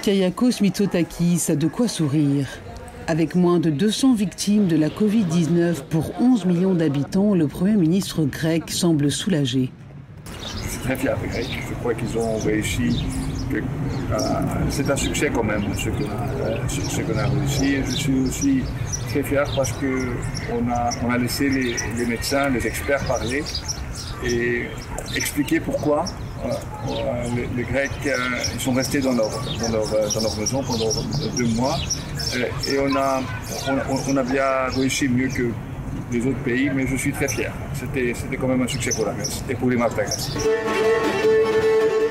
Kyriakos Mitsotakis a de quoi sourire. Avec moins de 200 victimes de la Covid-19 pour 11 millions d'habitants, le Premier ministre grec semble soulagé. Je suis très fier des Grecs. Je crois qu'ils ont réussi. C'est un succès quand même, ce qu'on a réussi. Et je suis aussi très fier parce qu'on a laissé les médecins, les experts parler et expliquer pourquoi les Grecs ils sont restés dans leur maison pendant 2 mois. Et on a bien réussi mieux que les autres pays, mais je suis très fier. C'était quand même un succès pour la Grèce et pour les Marseillais.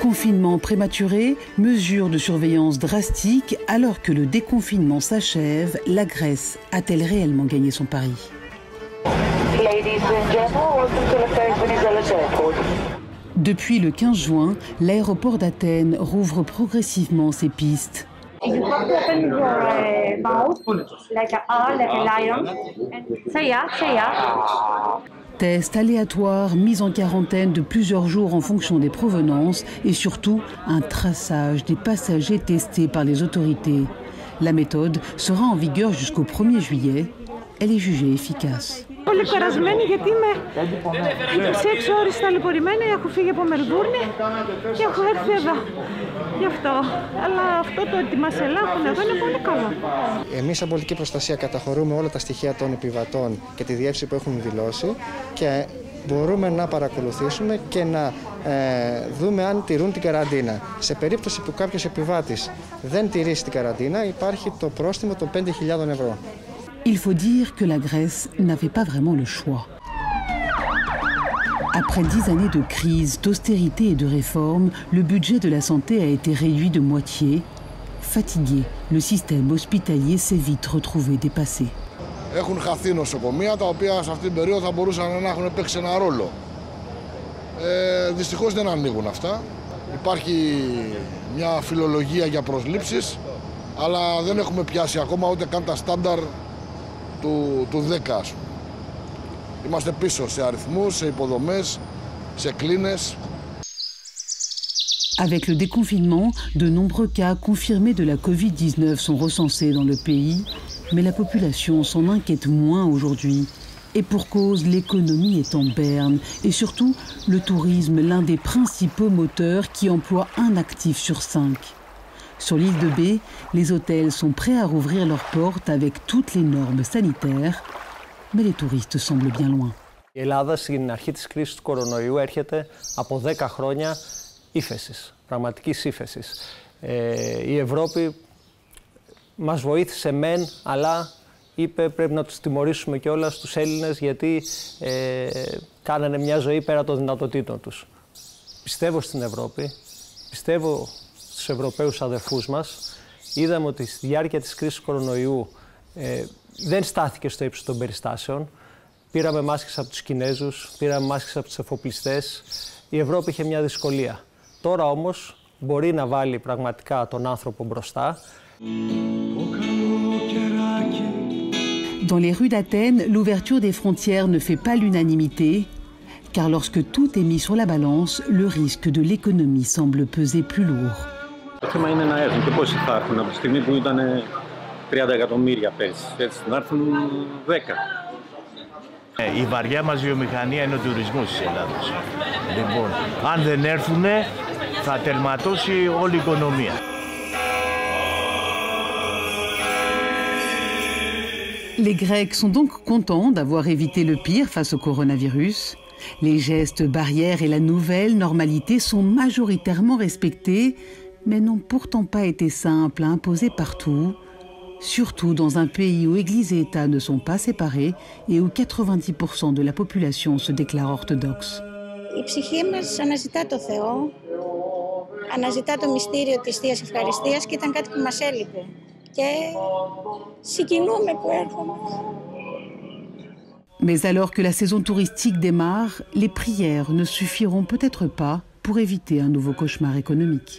Confinement prématuré, mesures de surveillance drastiques, alors que le déconfinement s'achève, la Grèce a-t-elle réellement gagné son pari? Depuis le 15 juin, l'aéroport d'Athènes rouvre progressivement ses pistes. You have to open your mouth like a R, like a lion. And say yeah. Tests aléatoires, mise en quarantaine de plusieurs jours en fonction des provenances et surtout un traçage des passagers testés par les autorités. La méthode sera en vigueur jusqu'au 1er juillet. Elle est jugée efficace. Πολύ κουρασμένη γιατί είμαι 26 ώρες ταλαιπωρημένη, έχω φύγει από Μελβούρνη και έχω έρθει εδώ. Γι' αυτό. Αλλά αυτό το ότι μας ελέγχουν εδώ είναι πολύ καλό. Εμείς σαν πολιτική προστασία καταχωρούμε όλα τα στοιχεία των επιβατών και τη διεύθυνση που έχουν δηλώσει και μπορούμε να παρακολουθήσουμε και να δούμε αν τηρούν την καραντίνα. Σε περίπτωση που κάποιος επιβάτης δεν τηρήσει την καραντίνα υπάρχει το πρόστιμο των 5.000 ευρώ. Il faut dire que la Grèce n'avait pas vraiment le choix. Après 10 années de crise, d'austérité et de réforme, le budget de la santé a été réduit de moitié. Fatigué, le système hospitalier s'est vite retrouvé dépassé. Έχουν χαθεί νοσοκομεία τα οποία σε αυτή την περίοδο θα μπορούσαν να έχουν παίξει ένα ρόλο. Δυστυχώς δεν ανοίγουν αυτά. Υπάρχει μια φιλολογία για προσλήψεις, αλλά δεν έχουμε πιάσει ακόμα ούτε καν τα στάνταρ του 10. Είμαστε πίσω σε αριθμούς, σε υποδομές, σε κλίνες. Avec le déconfinement, de nombreux cas confirmés de la Covid-19 sont recensés dans le pays, mais la population s'en inquiète moins aujourd'hui. Et pour cause, l'économie est en berne et surtout le tourisme, l'un des principaux moteurs qui emploie un actif sur 5. Sur l'île de Bé, les hôtels sont prêts à rouvrir leurs portes avec toutes les normes sanitaires, mais les touristes semblent bien loin. Η Ελλάδα στην αρχή της κρίσης του κορονοϊού έρχεται από 10 χρόνια ύφεσης, πραγματικής ύφεσης. Η Ευρώπη μας βοήθησε μεν, αλλά είπε πρέπει να τους τιμωρήσουμε κιόλας τους Έλληνες γιατί κάνανε μια ζωή πέρα των δυνατοτήτων τους. Πιστεύω στην Ευρώπη, πιστεύω στους Ευρωπαίους αδερφούς μας. Είδαμε ότι στη διάρκεια της κρίσης του κορονοϊού δεν στάθηκε στο ύψος των περιστάσεων. Πήραμε μάσκες από τους Κινέζους, πήραμε μάσκες από τους εφοπλιστές. Η Ευρώπη είχε μια δυσκολία. Τώρα όμως μπορεί να βάλει πραγματικά τον άνθρωπο μπροστά. Dans les rues d'Athènes, l'ouverture des frontières ne fait pas l'unanimité, car lorsque tout est mis sur la balance, le risque de l'économie semble peser plus lourd. Το θέμα είναι να έρθουν και πόσοι θα έρθουν από τη στιγμή που ήταν 30 εκατομμύρια πέρσι, έτσι να έρθουν 10. Η βαριά μας βιομηχανία είναι ο τουρισμός της Ελλάδας. Λοιπόν, αν δεν έρθουν θα τερματώσει όλη η οικονομία. Les Grecs sont donc contents d'avoir évité le pire face au coronavirus. Les gestes barrières et la nouvelle normalité sont majoritairement respectés, mais n'ont pourtant pas été simples à imposer partout, surtout dans un pays où Église et État ne sont pas séparés et où 90% de la population se déclare orthodoxe. Η ψυχή μας αναζητά το Θεό, αναζητά το μυστήριο της Θείας Ευχαριστίας και ήταν κάτι που μας έλειπε. Και συγκινούμε που έρχομαι. Mais alors que la saison touristique démarre, les prières ne suffiront peut-être pas pour éviter un nouveau cauchemar économique.